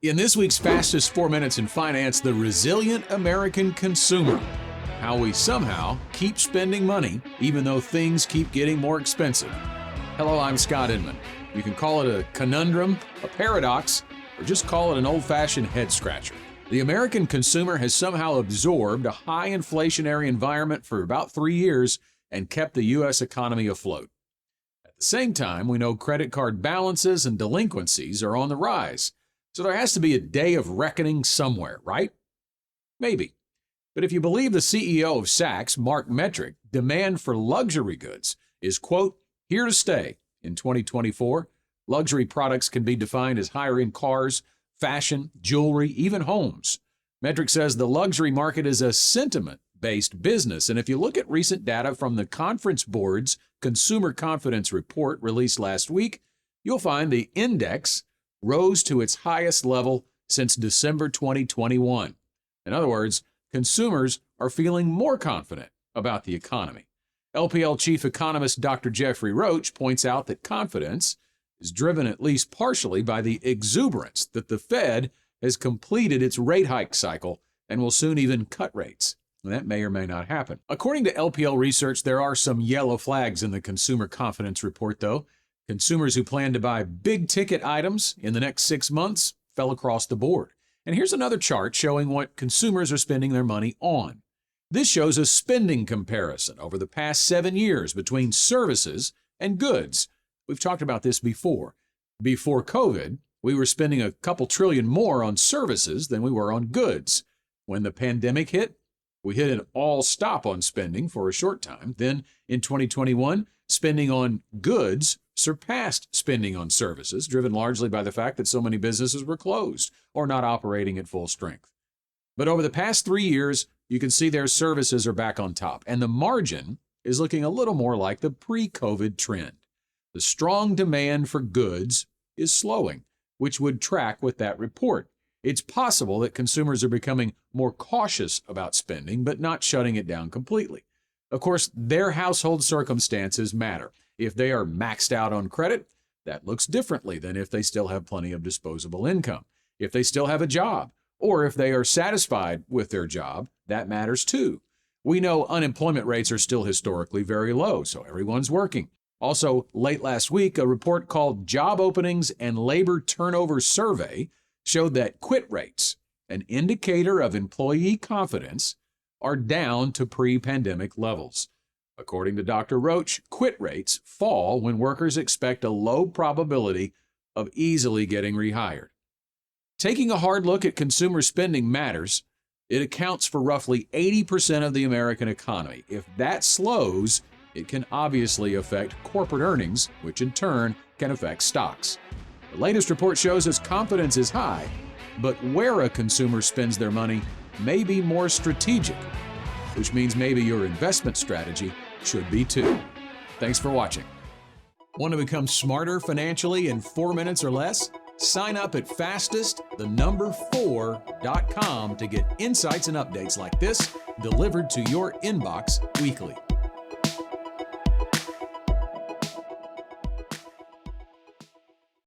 In this week's Fastest 4 Minutes in Finance, the resilient American consumer. How we somehow keep spending money even though things keep getting more expensive. Hello, I'm Scott Inman. You can call it a conundrum, a paradox, or just call it an old-fashioned head-scratcher. The American consumer has somehow absorbed a high inflationary environment for about 3 years and kept the U.S. economy afloat. At the same time, we know credit card balances and delinquencies are on the rise. So there has to be a day of reckoning somewhere, right? Maybe. But if you believe the CEO of Saks, Mark Metrick, demand for luxury goods is, quote, here to stay in 2024. Luxury products can be defined as higher-end cars, fashion, jewelry, even homes. Metrick says the luxury market is a sentiment-based business. And if you look at recent data from the Conference Board's Consumer Confidence Report released last week, you'll find the index rose to its highest level since December 2021. In other words, consumers are feeling more confident about the economy. LPL chief economist Dr. Jeffrey Roach points out that confidence is driven at least partially by the exuberance that the Fed has completed its rate hike cycle and will soon even cut rates. And that may or may not happen. According to LPL research, there are some yellow flags in the Consumer Confidence Report, though. Consumers who plan to buy big-ticket items in the next 6 months fell across the board. And here's another chart showing what consumers are spending their money on. This shows a spending comparison over the past 7 years between services and goods. We've talked about this before. Before COVID, we were spending a couple trillion more on services than we were on goods. When the pandemic hit, we hit an all-stop on spending for a short time. Then in 2021, spending on goods surpassed spending on services, driven largely by the fact that so many businesses were closed or not operating at full strength. But over the past 3 years, you can see their services are back on top, and the margin is looking a little more like the pre-COVID trend. The strong demand for goods is slowing, which would track with that report. It's possible that consumers are becoming more cautious about spending, but not shutting it down completely. Of course, their household circumstances matter. If they are maxed out on credit, that looks differently than if they still have plenty of disposable income. If they still have a job, or if they are satisfied with their job, that matters too. We know unemployment rates are still historically very low, so everyone's working. Also, late last week, a report called Job Openings and Labor Turnover Survey showed that quit rates, an indicator of employee confidence, are down to pre-pandemic levels. According to Dr. Roach, quit rates fall when workers expect a low probability of easily getting rehired. Taking a hard look at consumer spending matters. It accounts for roughly 80% of the American economy. If that slows, it can obviously affect corporate earnings, which in turn can affect stocks. The latest report shows us confidence is high, but where a consumer spends their money may be more strategic, which means maybe your investment strategy should be too. Thanks for watching. Want to become smarter financially in 4 minutes or less? Sign up at fastest4.com to get insights and updates like this delivered to your inbox weekly.